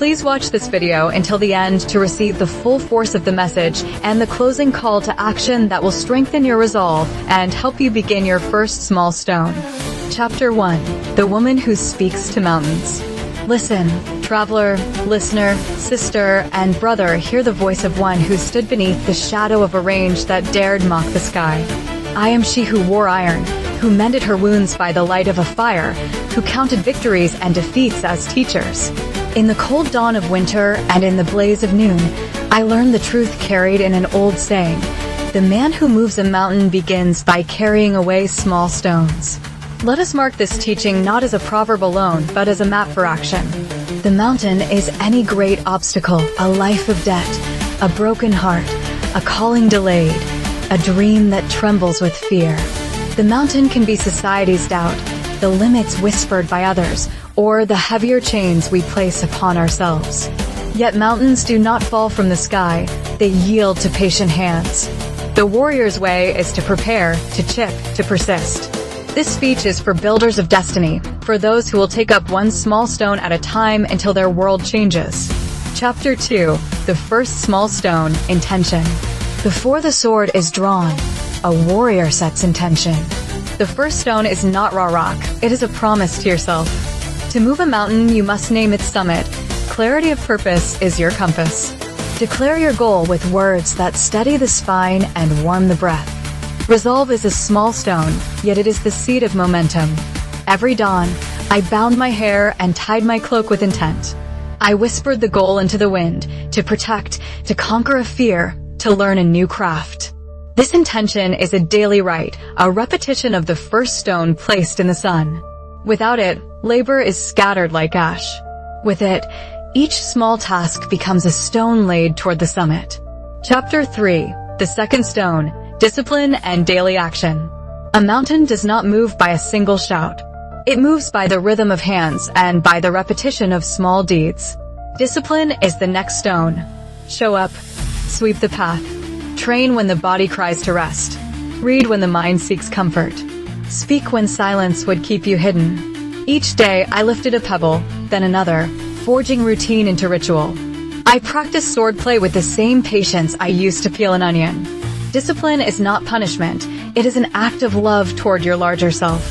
Please watch this video until the end to receive the full force of the message and the closing call to action that will strengthen your resolve and help you begin your first small stone. Chapter 1. The Woman Who Speaks to Mountains. Listen, traveler, listener, sister, and brother, hear the voice of one who stood beneath the shadow of a range that dared mock the sky. I am she who wore iron, who mended her wounds by the light of a fire, who counted victories and defeats as teachers. In the cold dawn of winter and in the blaze of noon, I learned the truth carried in an old saying: the man who moves a mountain begins by carrying away small stones. Let us mark this teaching not as a proverb alone, but as a map for action. The mountain is any great obstacle, a life of debt, a broken heart, a calling delayed, a dream that trembles with fear. The mountain can be society's doubt, the limits whispered by others, or the heavier chains we place upon ourselves. Yet mountains do not fall from the sky, they yield to patient hands. The warrior's way is to prepare, to chip, to persist. This speech is for builders of destiny, for those who will take up one small stone at a time until their world changes. Chapter 2. The First Small Stone, Intention. Before the sword is drawn, a warrior sets intention. The first stone is not raw rock, it is a promise to yourself. To move a mountain, you must name its summit. Clarity of purpose is your compass. Declare your goal with words that steady the spine and warm the breath. Resolve is a small stone, yet it is the seed of momentum. Every dawn, I bound my hair and tied my cloak with intent. I whispered the goal into the wind, to protect, to conquer a fear, to learn a new craft. This intention is a daily rite, a repetition of the first stone placed in the sun. Without it, labor is scattered like ash. With it, each small task becomes a stone laid toward the summit. Chapter 3. The Second Stone, Discipline and Daily Action. A mountain does not move by a single shout. It moves by the rhythm of hands and by the repetition of small deeds. Discipline is the next stone. Show up, sweep the path, train when the body cries to rest, read when the mind seeks comfort, speak when silence would keep you hidden. Each day I lifted a pebble, then another, forging routine into ritual. I practiced swordplay with the same patience I used to peel an onion. Discipline is not punishment, it is an act of love toward your larger self.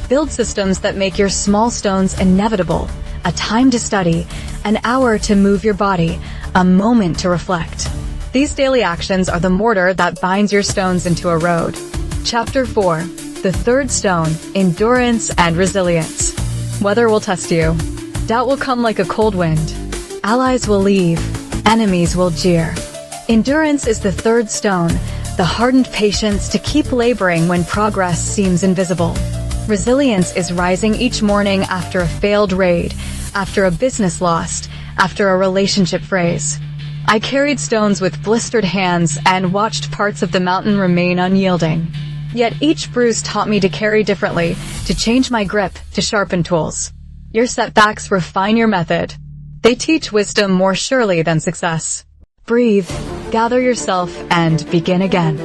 Build systems that make your small stones inevitable. A time to study, an hour to move your body, a moment to reflect. These daily actions are the mortar that binds your stones into a road. Chapter 4. The Third Stone, Endurance and Resilience. Weather will test you. Doubt will come like a cold wind. Allies will leave. Enemies will jeer. Endurance is the third stone, the hardened patience to keep laboring when progress seems invisible. Resilience is rising each morning after a failed raid, after a business lost, after a relationship phrase. I carried stones with blistered hands and watched parts of the mountain remain unyielding. Yet each bruise taught me to carry differently, to change my grip, to sharpen tools. Your setbacks refine your method. They teach wisdom more surely than success. Breathe, gather yourself, and begin again.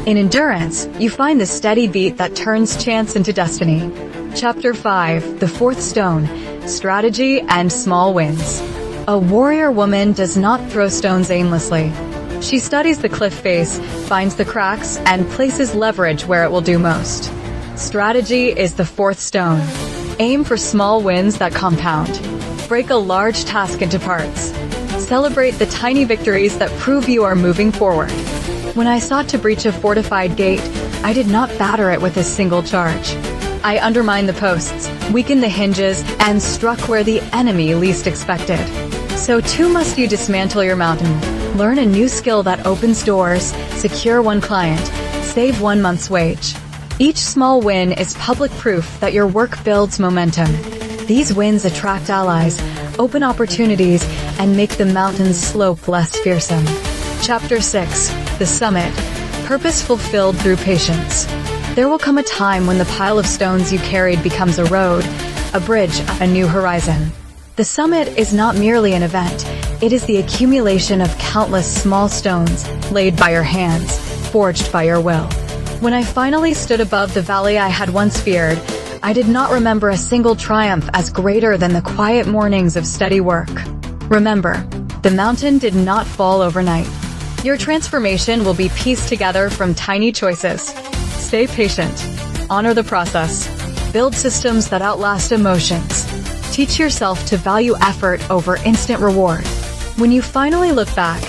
In endurance, you find the steady beat that turns chance into destiny. Chapter 5. The Fourth Stone, Strategy and Small Wins. A warrior woman does not throw stones aimlessly. She studies the cliff face, finds the cracks, and places leverage where it will do most. Strategy is the fourth stone. Aim for small wins that compound. Break a large task into parts. Celebrate the tiny victories that prove you are moving forward. When I sought to breach a fortified gate, I did not batter it with a single charge. I undermined the posts, weakened the hinges, and struck where the enemy least expected. So too must you dismantle your mountain. Learn a new skill that opens doors, secure one client, save 1 month's wage. Each small win is public proof that your work builds momentum. These wins attract allies, open opportunities, and make the mountain's slope less fearsome. Chapter 6. The Summit, Purpose Fulfilled Through Patience. There will come a time when the pile of stones you carried becomes a road, a bridge, a new horizon. The summit is not merely an event, it is the accumulation of countless small stones, laid by your hands, forged by your will. When I finally stood above the valley I had once feared, I did not remember a single triumph as greater than the quiet mornings of steady work. Remember, the mountain did not fall overnight. Your transformation will be pieced together from tiny choices. Stay patient. Honor the process. Build systems that outlast emotions. Teach yourself to value effort over instant reward. When you finally look back,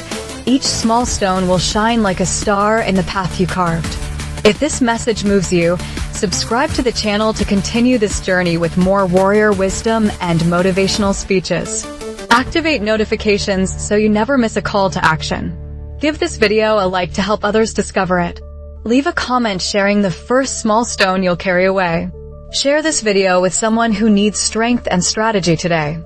each small stone will shine like a star in the path you carved. If this message moves you, subscribe to the channel to continue this journey with more warrior wisdom and motivational speeches. Activate notifications so you never miss a call to action. Give this video a like to help others discover it. Leave a comment sharing the first small stone you'll carry away. Share this video with someone who needs strength and strategy today.